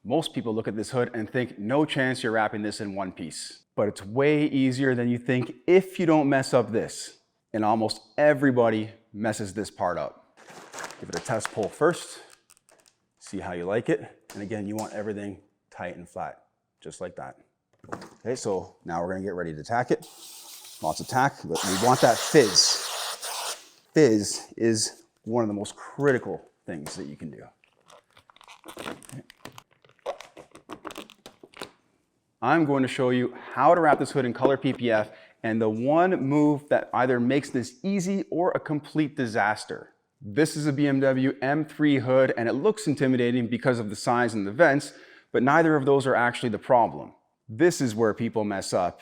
Most people look at this hood and think, no chance you're wrapping this in one piece. But it's way easier than you think if you don't mess up this. And almost everybody messes this part up. Give it a test pull first. See how you like it. And again, you want everything tight and flat, just like that. Okay, so now we're gonna get ready to tack it. Lots of tack, but we want that fizz. Fizz is one of the most critical things that you can do. Okay. I'm going to show you how to wrap this hood in Color PPF, and the one move that either makes this easy or a complete disaster. This is a BMW M3 hood, and it looks intimidating because of the size and the vents, but neither of those are actually the problem. This is where people mess up,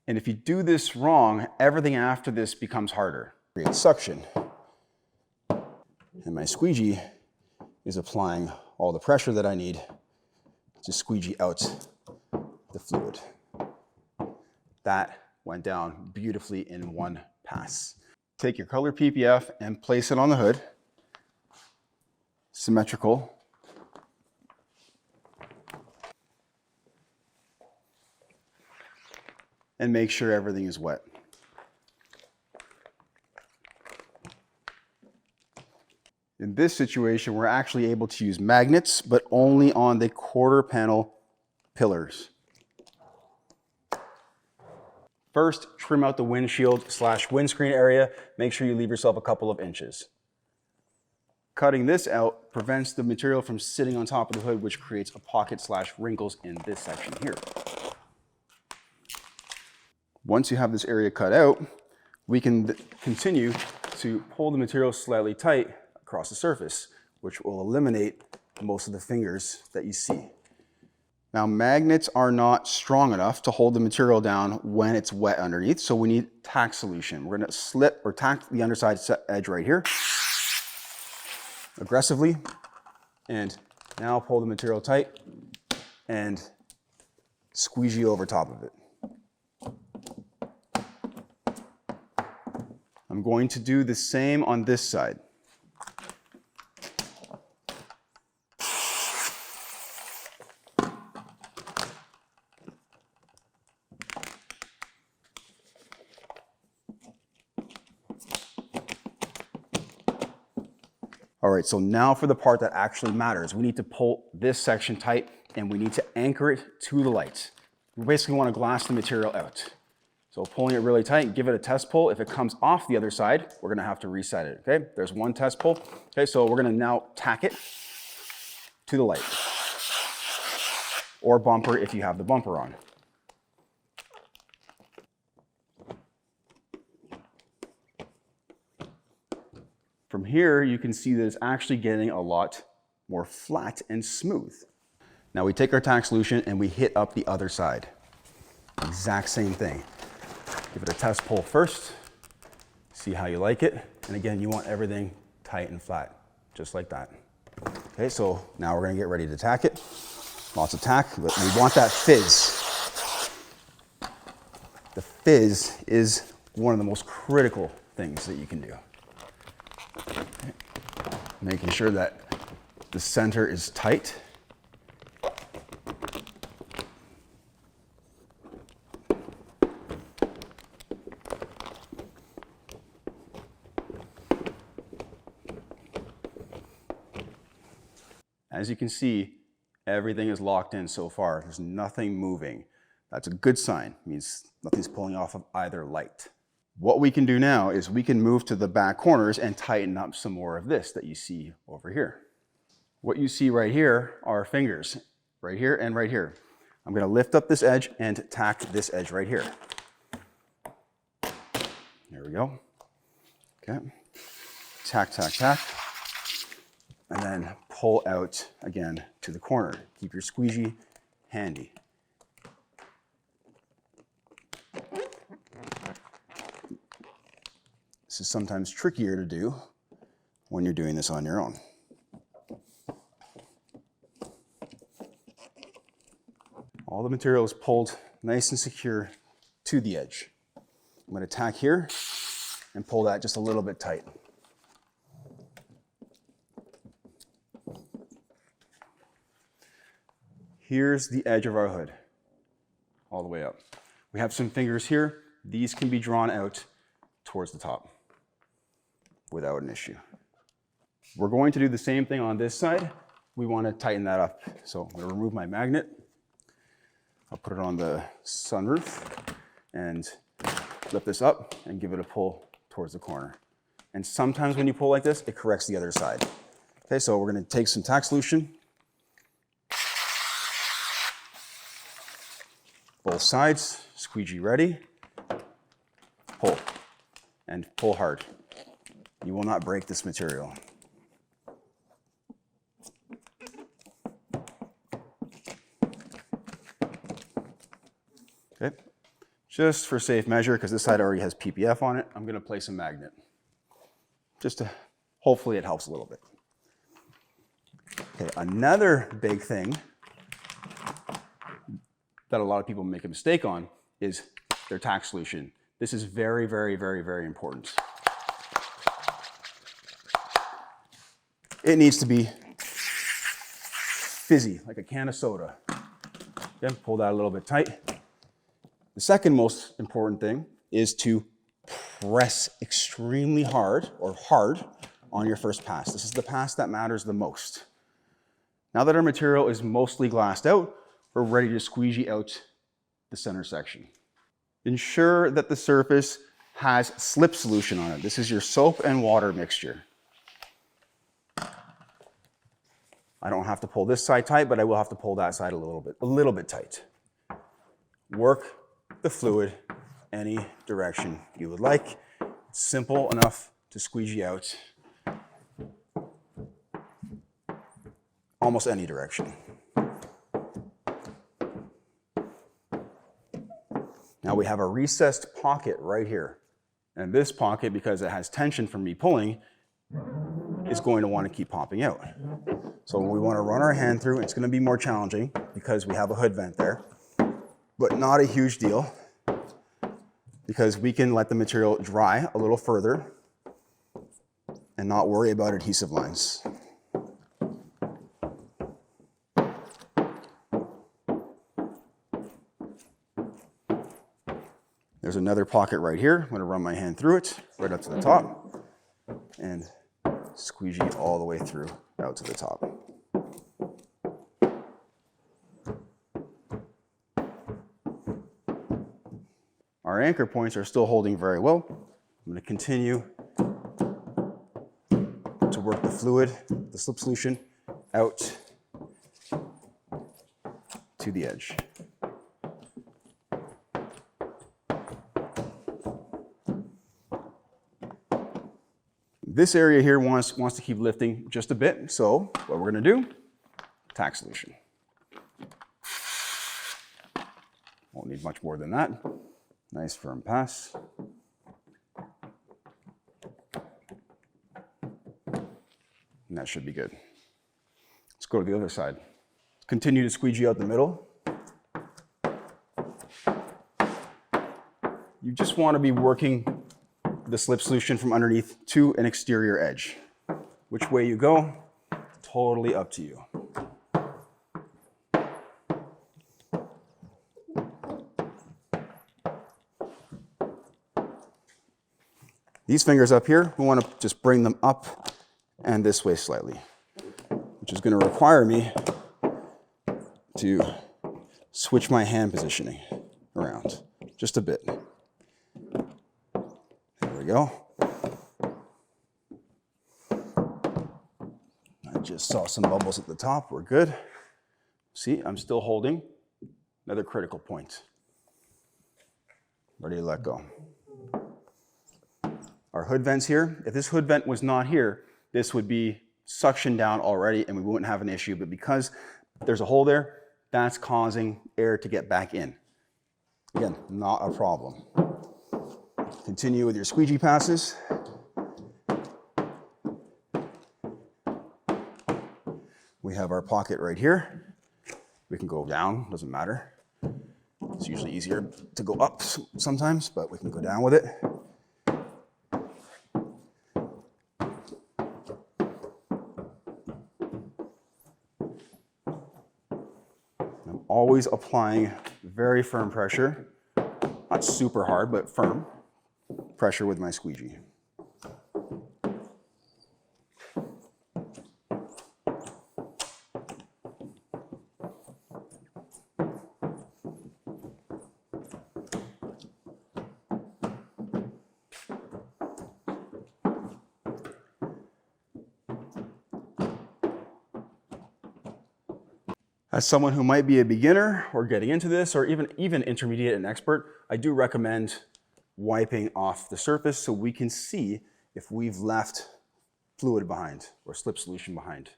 and if you do this wrong, everything after this becomes harder. Create suction, and my squeegee is applying all the pressure that I need to squeegee out the fluid. That went down beautifully in one pass. Take your Color PPF and place it on the hood, symmetrical. And make sure everything is wet. In this situation, we're actually able to use magnets, but only on the quarter panel pillars. First, trim out the windshield/windscreen area. Make sure you leave yourself a couple of inches. Cutting this out prevents the material from sitting on top of the hood, which creates a pocket/wrinkles in this section here. Once you have this area cut out, we can continue to pull the material slightly tight across the surface, which will eliminate most of the fingers that you see. Now, magnets are not strong enough to hold the material down when it's wet underneath, so we need tack solution. We're gonna slip or tack the underside edge right here, aggressively, and now pull the material tight and squeegee over top of it. I'm going to do the same on this side. All right, so now for the part that actually matters. We need to pull this section tight and we need to anchor it to the light. We basically want to glass the material out. So pulling it really tight, give it a test pull. If it comes off the other side, we're gonna have to reset it, okay? There's one test pull. Okay, so we're gonna now tack it to the light. Or bumper if you have the bumper on. From here, you can see that it's actually getting a lot more flat and smooth. Now we take our tack solution and we hit up the other side. Exact same thing. Give it a test pull first, see how you like it. And again, you want everything tight and flat, just like that. Okay, so now we're gonna get ready to tack it. Lots of tack, but we want that fizz. The fizz is one of the most critical things that you can do. Okay. Making sure that the center is tight. As you can see, everything is locked in so far. There's nothing moving. That's a good sign. It means nothing's pulling off of either light. What we can do now is we can move to the back corners and tighten up some more of this that you see over here. What you see right here are fingers, right here and right here. I'm gonna lift up this edge and tack this edge right here. There we go. Okay. Tack, tack, tack. And then pull out again to the corner. Keep your squeegee handy. This is sometimes trickier to do when you're doing this on your own. All the material is pulled nice and secure to the edge. I'm going to tack here and pull that just a little bit tight. Here's the edge of our hood, all the way up. We have some fingers here. These can be drawn out towards the top without an issue. We're going to do the same thing on this side. We want to tighten that up. So I'm going to remove my magnet. I'll put it on the sunroof and lift this up and give it a pull towards the corner. And sometimes when you pull like this, it corrects the other side. Okay, so we're going to take some tack solution. Both sides, squeegee ready. Pull, and pull hard. You will not break this material. Okay, just for safe measure, because this side already has PPF on it, I'm going to place a magnet. Just to, hopefully it helps a little bit. Okay, another big thing that a lot of people make a mistake on is their tack solution. This is very, very, very, very important. It needs to be fizzy, like a can of soda. Okay, pull that a little bit tight. The second most important thing is to press extremely hard, or hard, on your first pass. This is the pass that matters the most. Now that our material is mostly glassed out, we're ready to squeegee out the center section. Ensure that the surface has slip solution on it. This is your soap and water mixture. I don't have to pull this side tight, but I will have to pull that side a little bit tight. Work the fluid any direction you would like. It's simple enough to squeegee out almost any direction. Now we have a recessed pocket right here. And this pocket, because it has tension from me pulling, is going to want to keep popping out. So when we want to run our hand through, it's going to be more challenging because we have a hood vent there, but not a huge deal because we can let the material dry a little further and not worry about adhesive lines. There's another pocket right here. I'm going to run my hand through it, right up to the top, and squeegee all the way through out to the top. Our anchor points are still holding very well. I'm going to continue to work the fluid, the slip solution, out to the edge. This area here wants to keep lifting just a bit, so what we're going to do, tack solution. Won't need much more than that. Nice firm pass. And that should be good. Let's go to the other side. Continue to squeegee out the middle. You just want to be working the slip solution from underneath to an exterior edge. Which way you go, totally up to you. These fingers up here, we want to just bring them up and this way slightly, which is going to require me to switch my hand positioning around just a bit. There we go. I just saw some bubbles at the top. We're good. See, I'm still holding. Another critical point. Ready to let go. Our hood vents here. If this hood vent was not here, this would be suctioned down already and we wouldn't have an issue. But because there's a hole there, that's causing air to get back in. Again, not a problem. Continue with your squeegee passes. We have our pocket right here. We can go down, doesn't matter. It's usually easier to go up sometimes, but we can go down with it. Always applying very firm pressure, not super hard, but firm pressure with my squeegee. As someone who might be a beginner or getting into this, or even intermediate and expert, I do recommend wiping off the surface so we can see if we've left fluid behind or slip solution behind.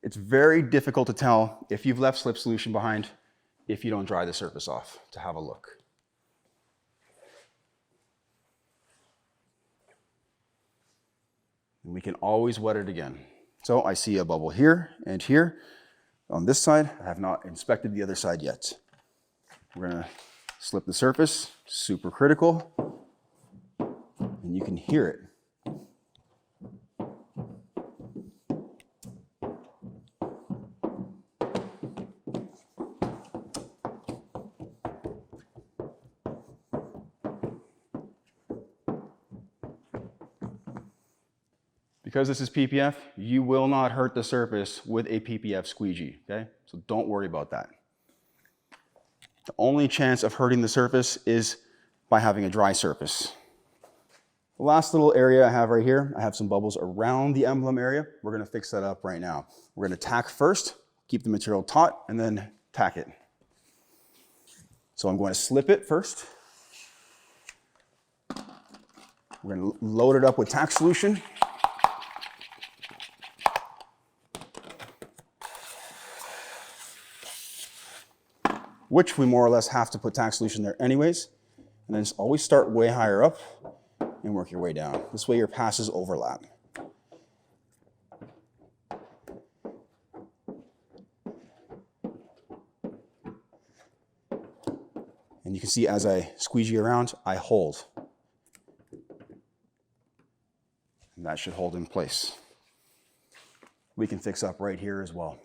It's very difficult to tell if you've left slip solution behind if you don't dry the surface off to have a look. And we can always wet it again. So I see a bubble here and here. On this side, I have not inspected the other side yet. We're gonna slip the surface, super critical, and you can hear it. Because this is PPF, you will not hurt the surface with a PPF squeegee, okay? So don't worry about that. The only chance of hurting the surface is by having a dry surface. The last little area I have right here, I have some bubbles around the emblem area. We're gonna fix that up right now. We're gonna tack first, keep the material taut, and then tack it. So I'm going to slip it first. We're gonna load it up with tack solution. Which we more or less have to put tack solution there anyways. And then just always start way higher up and work your way down. This way your passes overlap. And you can see as I squeegee around, I hold. And that should hold in place. We can fix up right here as well.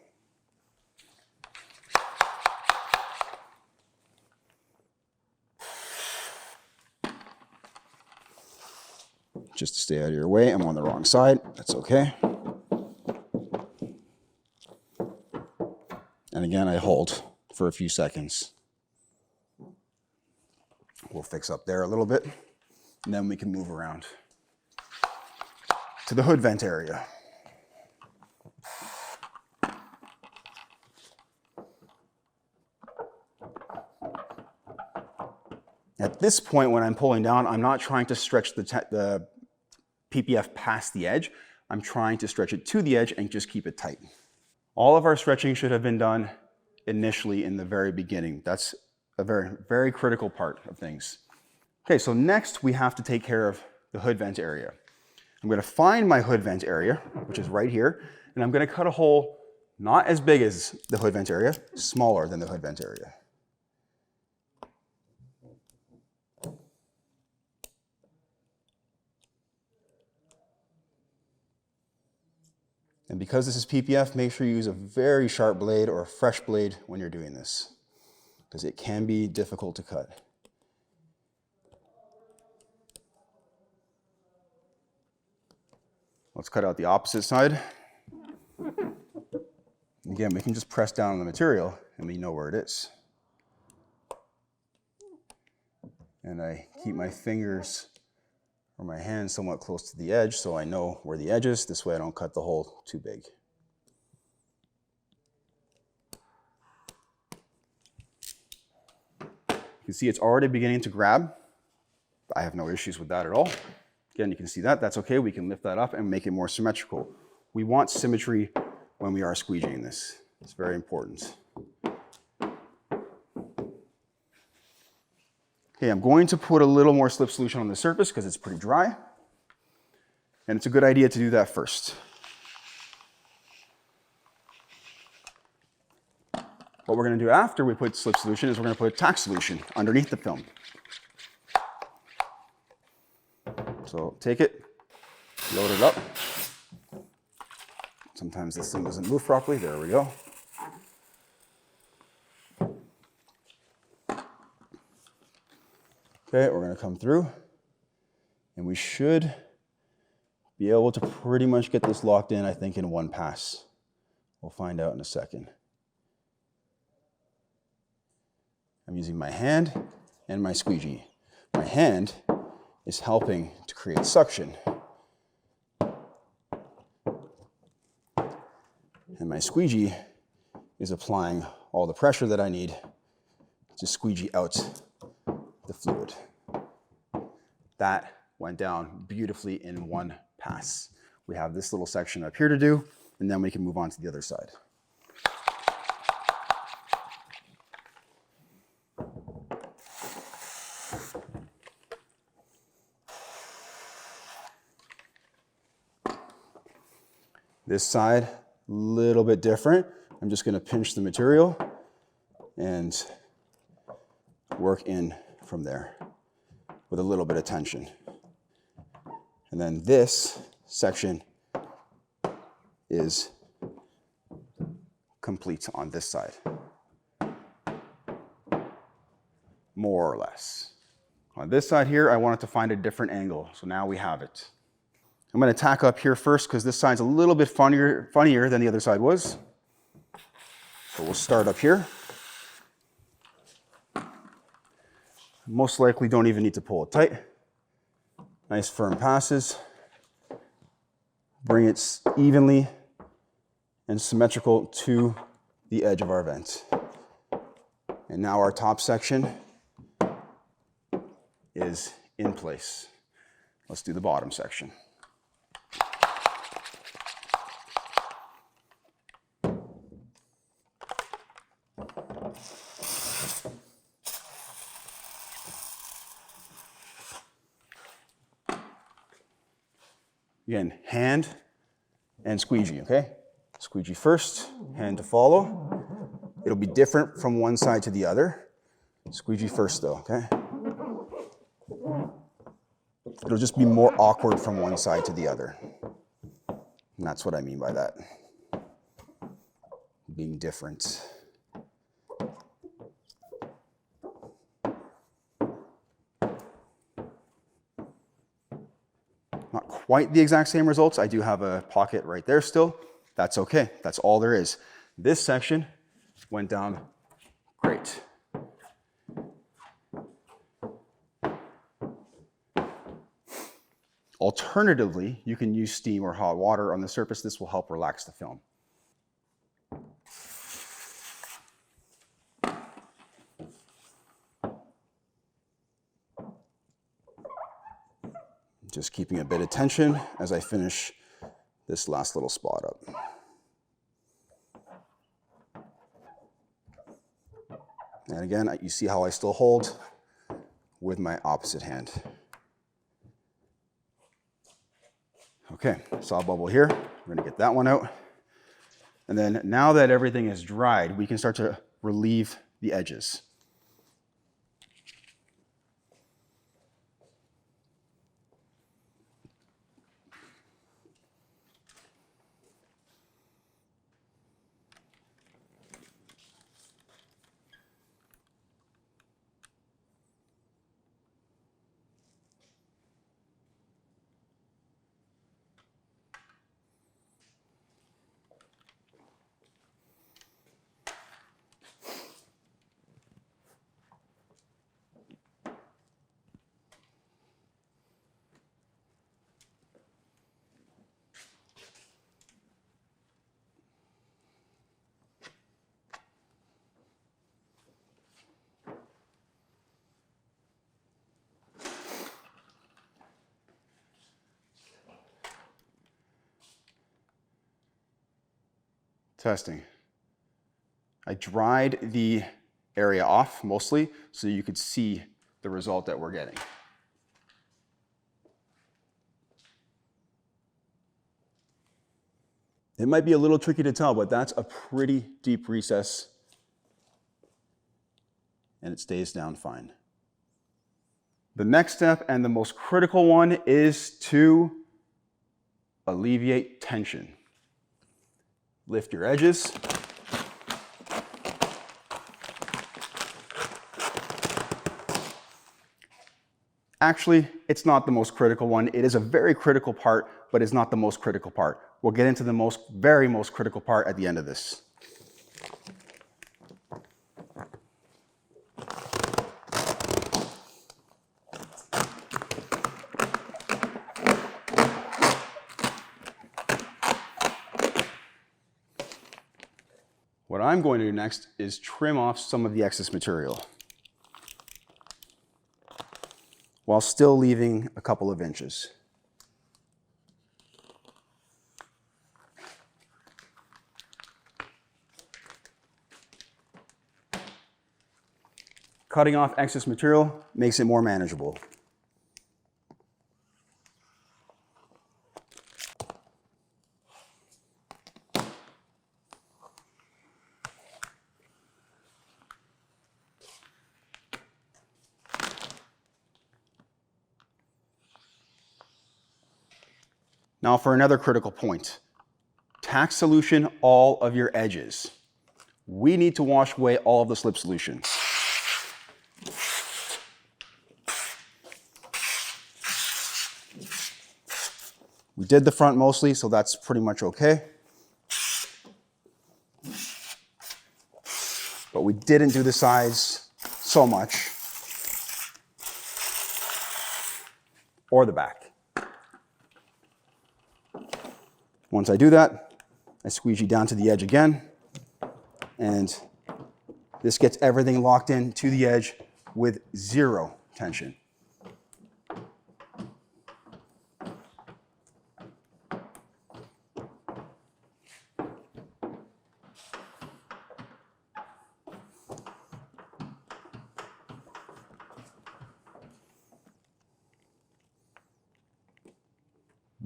Just to stay out of your way, I'm on the wrong side, that's okay. And again, I hold for a few seconds. We'll fix up there a little bit, and then we can move around to the hood vent area. At this point, when I'm pulling down, I'm not trying to stretch the PPF past the edge. I'm trying to stretch it to the edge and just keep it tight. All of our stretching should have been done initially in the very beginning. That's a very, very critical part of things. Okay, so next we have to take care of the hood vent area. I'm gonna find my hood vent area, which is right here, and I'm gonna cut a hole not as big as the hood vent area, smaller than the hood vent area. And because this is PPF, make sure you use a very sharp blade or a fresh blade when you're doing this, because it can be difficult to cut. Let's cut out the opposite side. Again, we can just press down on the material and we know where it is. And I keep my fingers or my hand somewhat close to the edge so I know where the edge is. This way I don't cut the hole too big. You can see it's already beginning to grab. I have no issues with that at all. Again, you can see that, that's okay. We can lift that up and make it more symmetrical. We want symmetry when we are squeegeeing this. It's very important. Okay, I'm going to put a little more slip solution on the surface because it's pretty dry. And it's a good idea to do that first. What we're going to do after we put slip solution is we're going to put tack solution underneath the film. So take it, load it up. Sometimes this thing doesn't move properly. There we go. Okay, we're going to come through, and we should be able to pretty much get this locked in, I think, in one pass. We'll find out in a second. I'm using my hand and my squeegee. My hand is helping to create suction. And my squeegee is applying all the pressure that I need to squeegee out the fluid. That went down beautifully in one pass. We have this little section up here to do, and then we can move on to the other side. This side, a little bit different. I'm just going to pinch the material and work in from there with a little bit of tension. And then this section is complete on this side, more or less. On this side here, I wanted to find a different angle, so now we have it. I'm going to tack up here first because this side's a little bit funnier than the other side was. So we'll start up here. Most likely don't even need to pull it tight. Nice firm passes. Bring it evenly and symmetrical to the edge of our vent. And now our top section is in place. Let's do the bottom section. Again, hand and squeegee, okay? Squeegee first, hand to follow. It'll be different from one side to the other. Squeegee first though, okay? It'll just be more awkward from one side to the other. And that's what I mean by that. Being different. Not quite the exact same results. I do have a pocket right there still. That's okay. That's all there is. This section went down great. Alternatively, you can use steam or hot water on the surface. This will help relax the film. Just keeping a bit of tension as I finish this last little spot up. And again, you see how I still hold with my opposite hand. Okay, saw a bubble here. We're gonna get that one out. And then now that everything is dried, we can start to relieve the edges. Testing. I dried the area off mostly so you could see the result that we're getting. It might be a little tricky to tell, but that's a pretty deep recess and it stays down fine. The next step and the most critical one is to alleviate tension. Lift your edges. Actually, it's not the most critical one. It is a very critical part, but it's not the most critical part. We'll get into the very most critical part at the end of this. What I'm going to do next is trim off some of the excess material, while still leaving a couple of inches. Cutting off excess material makes it more manageable. Now for another critical point. Tack solution all of your edges. We need to wash away all of the slip solution. We did the front mostly, so that's pretty much okay. But we didn't do the sides so much, or the back. Once I do that, I squeegee down to the edge again, and this gets everything locked in to the edge with zero tension.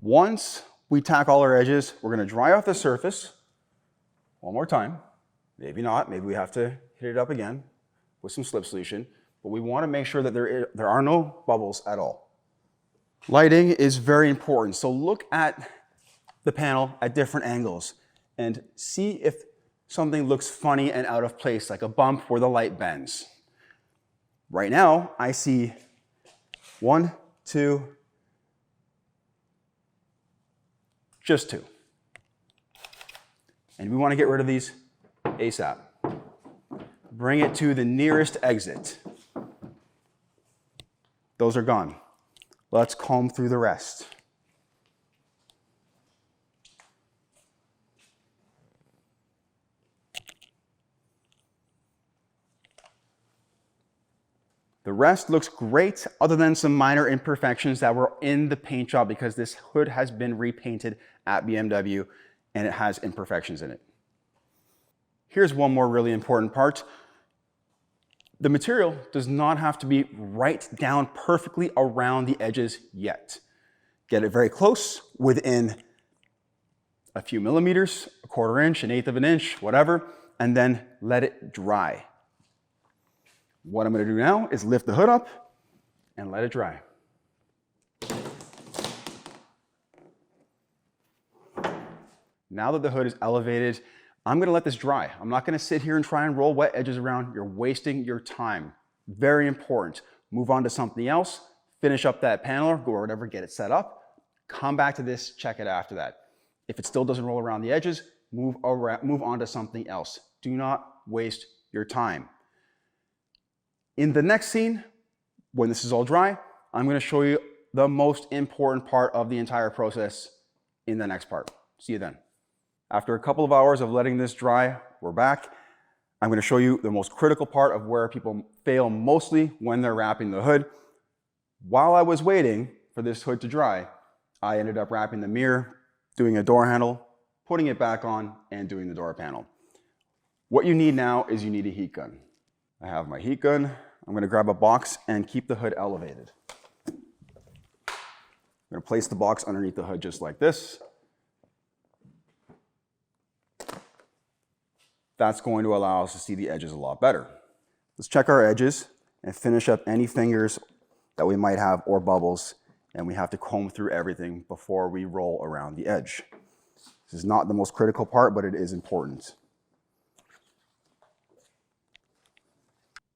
Once we tack all our edges, we're going to dry off the surface one more time. Maybe not, maybe we have to hit it up again with some slip solution, but we want to make sure that there are no bubbles at all. Lighting is very important, so look at the panel at different angles and see if something looks funny and out of place, like a bump where the light bends. Right now, I see 1, 2, just 2. And we want to get rid of these ASAP. Bring it to the nearest exit. Those are gone. Let's comb through the rest. The rest looks great, other than some minor imperfections that were in the paint job because this hood has been repainted at BMW and it has imperfections in it. Here's one more really important part. The material does not have to be right down perfectly around the edges yet. Get it very close, within a few millimeters, a quarter inch, an eighth of an inch, whatever, and then let it dry. What I'm going to do now is lift the hood up and let it dry. Now that the hood is elevated, I'm going to let this dry. I'm not going to sit here and try and roll wet edges around. You're wasting your time. Very important. Move on to something else, finish up that panel or go or whatever, get it set up, come back to this, check it after that. If it still doesn't roll around the edges, move on to something else. Do not waste your time. In the next scene, when this is all dry, I'm going to show you the most important part of the entire process in the next part. See you then. After a couple of hours of letting this dry, we're back. I'm going to show you the most critical part of where people fail mostly when they're wrapping the hood. While I was waiting for this hood to dry, I ended up wrapping the mirror, doing a door handle, putting it back on, and doing the door panel. What you need now is you need a heat gun. I have my heat gun. I'm going to grab a box and keep the hood elevated. I'm going to place the box underneath the hood just like this. That's going to allow us to see the edges a lot better. Let's check our edges and finish up any fingers that we might have or bubbles, and we have to comb through everything before we roll around the edge. This This is not the most critical part, but it is important.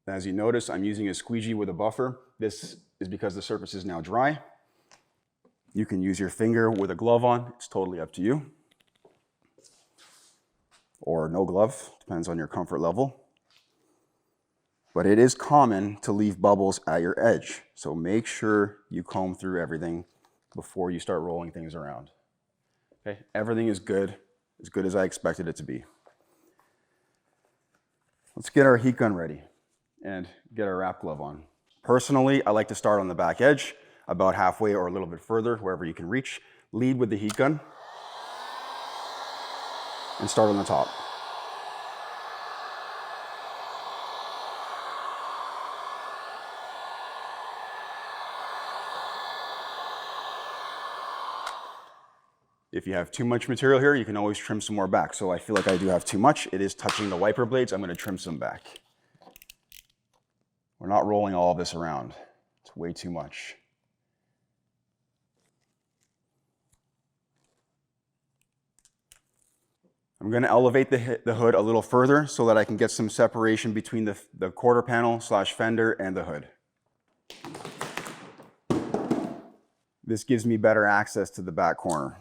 As you notice, I'm using a squeegee with a buffer. This is because the surface is now dry. You can use your finger with a glove on. It's totally up to you. Or no glove, depends on your comfort level. But it is common to leave bubbles at your edge. So make sure you comb through everything before you start rolling things around. Okay, everything is good as I expected it to be. Let's get our heat gun ready and get our wrap glove on. Personally, I like to start on the back edge, about halfway or a little bit further, wherever you can reach. Lead with the heat gun and start on the top. If you have too much material here, you can always trim some more back. So I feel like I do have too much. It is touching the wiper blades. I'm going to trim some back. We're not rolling all of this around. It's way too much. I'm going to elevate the hood a little further so that I can get some separation between the quarter panel / fender and the hood. This gives me better access to the back corner.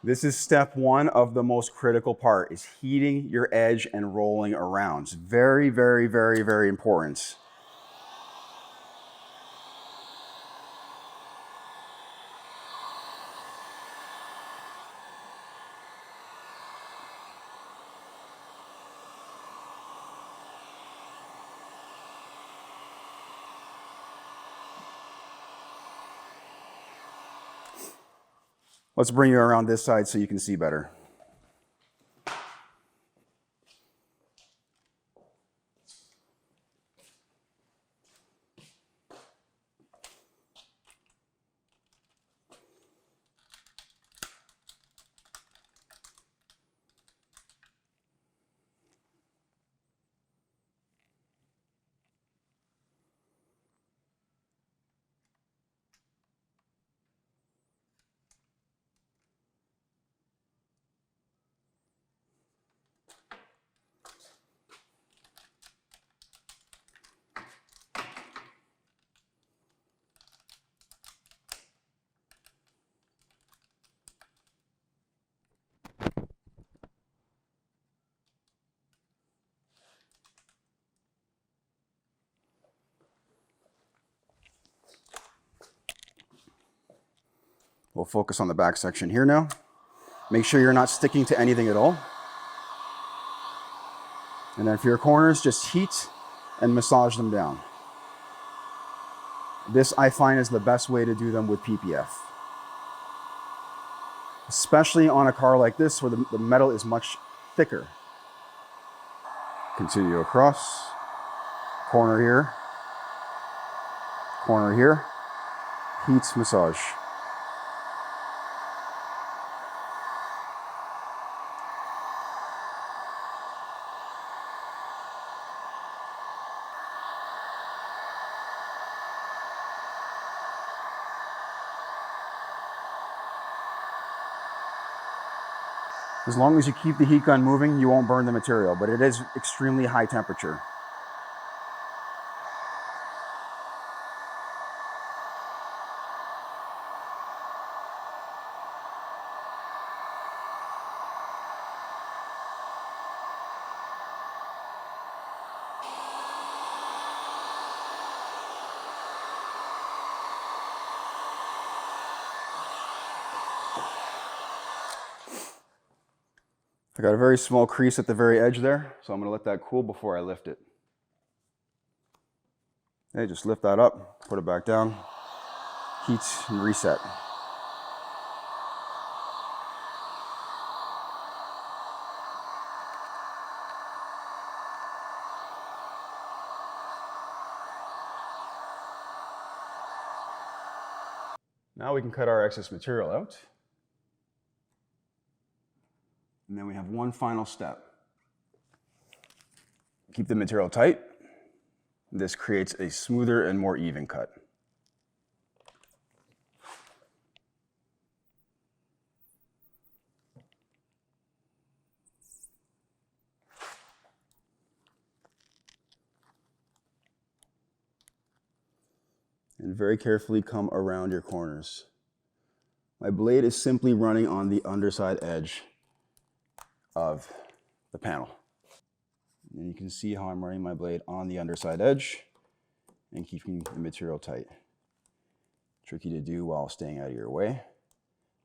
This is step one of the most critical part, is heating your edge and rolling around. It's very, very, very, very important. Let's bring you around this side so you can see better. We'll focus on the back section here now. Make sure you're not sticking to anything at all. And then for your corners, just heat and massage them down. This, I find, is the best way to do them with PPF. Especially on a car like this where the metal is much thicker. Continue across. Corner here. Heat, massage. As long as you keep the heat gun moving, you won't burn the material, but it is extremely high temperature. I got a very small crease at the very edge there, so I'm going to let that cool before I lift it. Okay, just lift that up, put it back down, heat, and reset. Now we can cut our excess material out. And then we have one final step. Keep the material tight This creates a smoother and more even cut. And very carefully come around your corners. My blade is simply running on the underside edge of the panel. And you can see how I'm running my blade on the underside edge and keeping the material tight. Tricky to do while staying out of your way.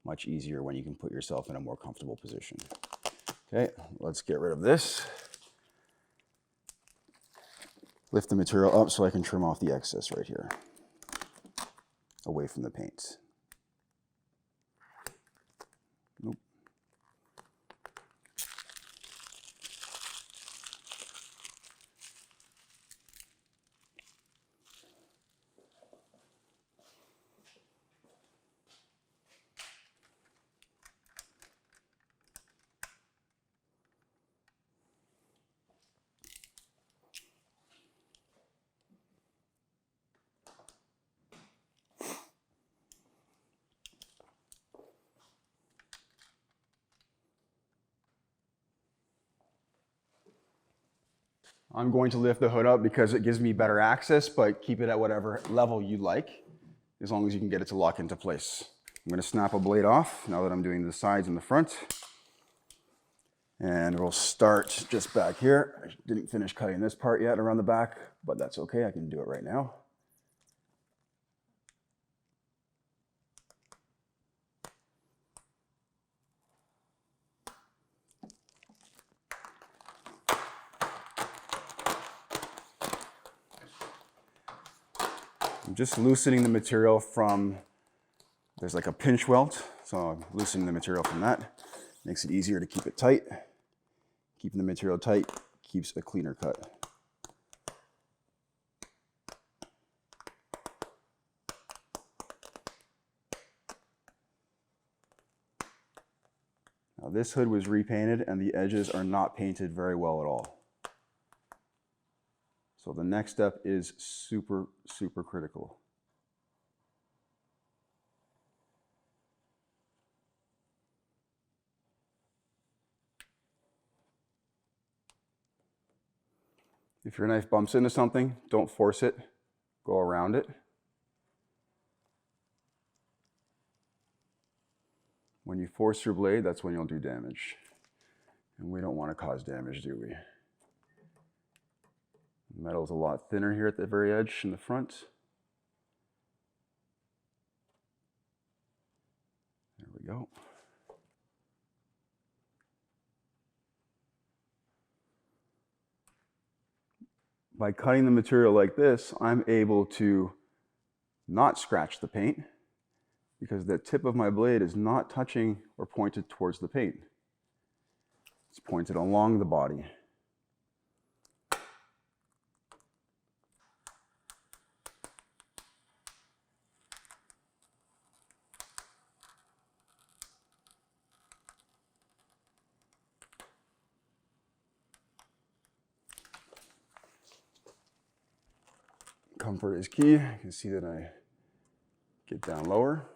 Much easier when you can put yourself in a more comfortable position. Okay, let's get rid of this. Lift the material up so I can trim off the excess right here, away from the paint. Nope. I'm going to lift the hood up because it gives me better access, but keep it at whatever level you like, as long as you can get it to lock into place. I'm going to snap a blade off now that I'm doing the sides and the front. And we'll start just back here. I didn't finish cutting this part yet around the back, but that's okay, I can do it right now. I'm just loosening the material from, there's like a pinch welt, so I'm loosening the material from that. Makes it easier to keep it tight. Keeping the material tight keeps a cleaner cut. Now this hood was repainted and the edges are not painted very well at all. So the next step is super, super critical. If your knife bumps into something, don't force it, go around it. When you force your blade, that's when you'll do damage. And we don't want to cause damage, do we? The metal's a lot thinner here at the very edge in the front. There we go. By cutting the material like this, I'm able to not scratch the paint because the tip of my blade is not touching or pointed towards the paint. It's pointed along the body. Comfort is key. You can see that I get down lower.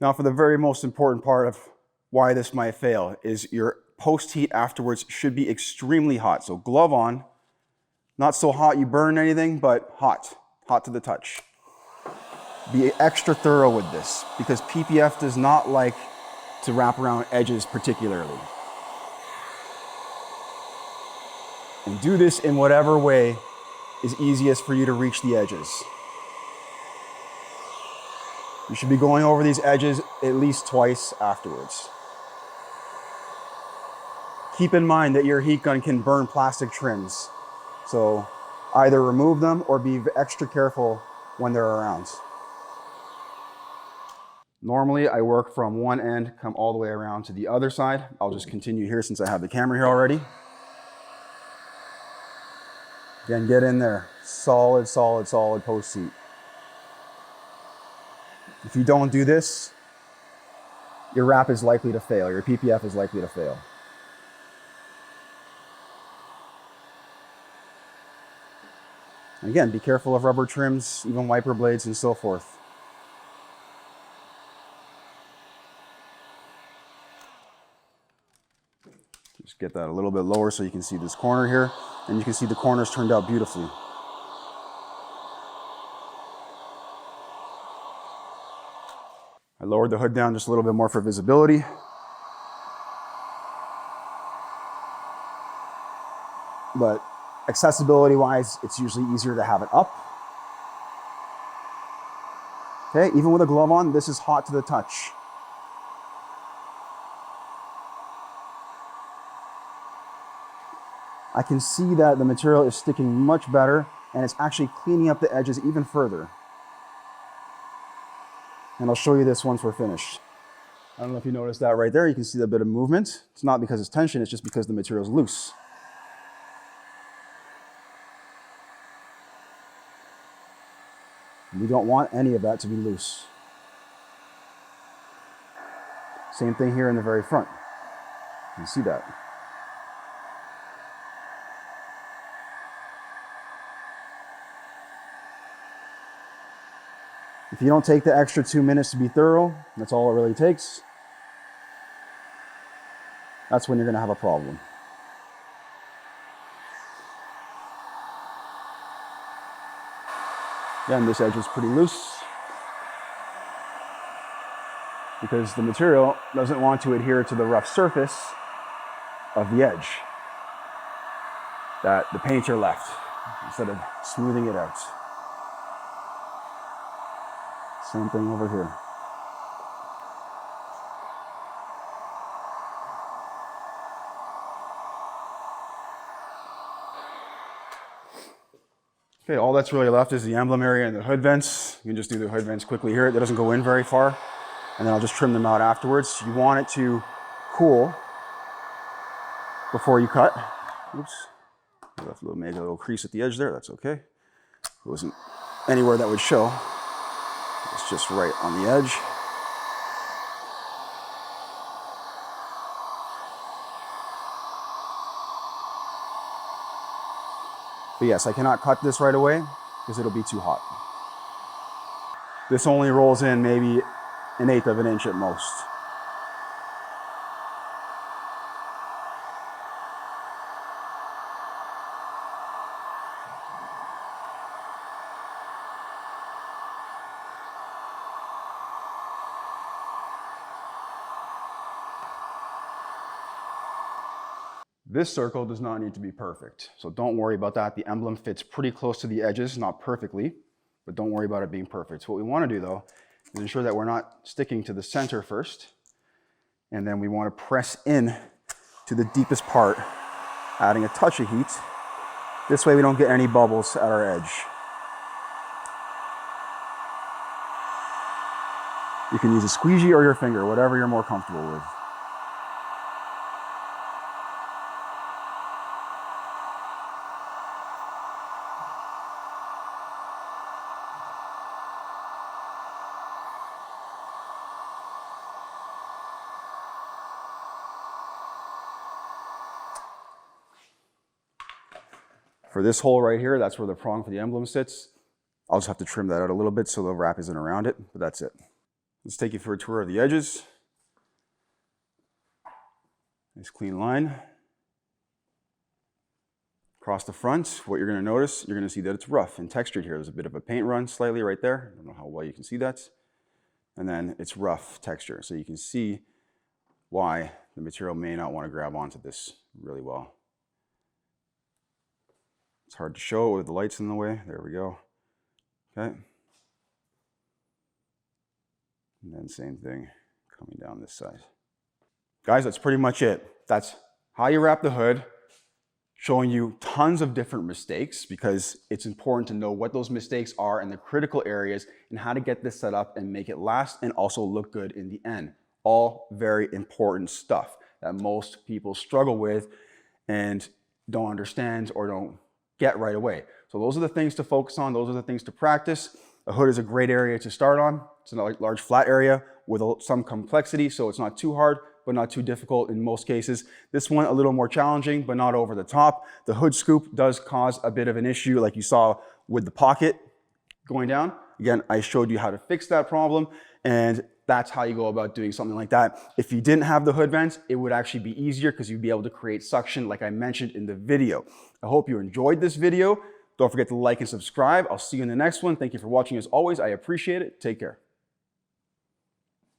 Now for the very most important part of why this might fail is your post-heat afterwards should be extremely hot. So glove on, not so hot you burn anything, but hot, hot to the touch. Be extra thorough with this because PPF does not like to wrap around edges particularly. And do this in whatever way is easiest for you to reach the edges. You should be going over these edges at least twice afterwards. Keep in mind that your heat gun can burn plastic trims, so either remove them or be extra careful when they're around. Normally I work from one end, come all the way around to the other side. I'll just continue here since I have the camera here already. Again, get in there. Solid, solid, solid post seat. If you don't do this, your wrap is likely to fail. Your PPF is likely to fail. Again, be careful of rubber trims, even wiper blades and so forth. Just get that a little bit lower so you can see this corner here, and you can see the corners turned out beautifully. I lowered the hood down just a little bit more for visibility. But accessibility wise, it's usually easier to have it up. Okay, even with a glove on, this is hot to the touch. I can see that the material is sticking much better and it's actually cleaning up the edges even further. And I'll show you this once we're finished. I don't know if you noticed that right there. You can see a bit of movement. It's not because it's tension, it's just because the material is loose. We don't want any of that to be loose. Same thing here in the very front. You can see that. If you don't take the extra 2 minutes to be thorough, that's all it really takes. That's when you're going to have a problem. Again, this edge is pretty loose because the material doesn't want to adhere to the rough surface of the edge that the painter left instead of smoothing it out. Same thing over here. Okay, all that's really left is the emblem area and the hood vents. You can just do the hood vents quickly here. It doesn't go in very far. And then I'll just trim them out afterwards. You want it to cool before you cut. Oops. I left made a little crease at the edge there. That's okay. It wasn't anywhere that would show. It's just right on the edge. But yes, I cannot cut this right away because it'll be too hot. This only rolls in maybe 1/8 of an inch at most. This circle does not need to be perfect, so don't worry about that. The emblem fits pretty close to the edges, not perfectly, but don't worry about it being perfect. So what we want to do though is ensure that we're not sticking to the center first, and then we want to press in to the deepest part, adding a touch of heat. This way we don't get any bubbles at our edge. You can use a squeegee or your finger, whatever you're more comfortable with. For this hole right here, that's where the prong for the emblem sits. I'll just have to trim that out a little bit so the wrap isn't around it, but that's it. Let's take you for a tour of the edges. Nice clean line. Across the front, what you're going to notice, you're going to see that it's rough and textured here. There's a bit of a paint run slightly right there. I don't know how well you can see that. And then it's rough texture. So you can see why the material may not want to grab onto this really well. It's hard to show with the lights in the way. There we go. Okay. And then same thing coming down this side. Guys, that's pretty much it. That's how you wrap the hood. showing you tons of different mistakes because it's important to know what those mistakes are and the critical areas and how to get this set up and make it last and also look good in the end. All very important stuff that most people struggle with and don't understand or don't get right away. So those are the things to focus on. Those are the things to practice. A hood is a great area to start on. It's a large flat area with some complexity, so it's not too hard, but not too difficult in most cases. This one a little more challenging, but not over the top. The hood scoop does cause a bit of an issue like you saw with the pocket going down. Again, I showed you how to fix that problem, and that's how you go about doing something like that. If you didn't have the hood vents, it would actually be easier because you'd be able to create suction like I mentioned in the video. I hope you enjoyed this video. Don't forget to like and subscribe. I'll see you in the next one. Thank you for watching as always. I appreciate it. Take care.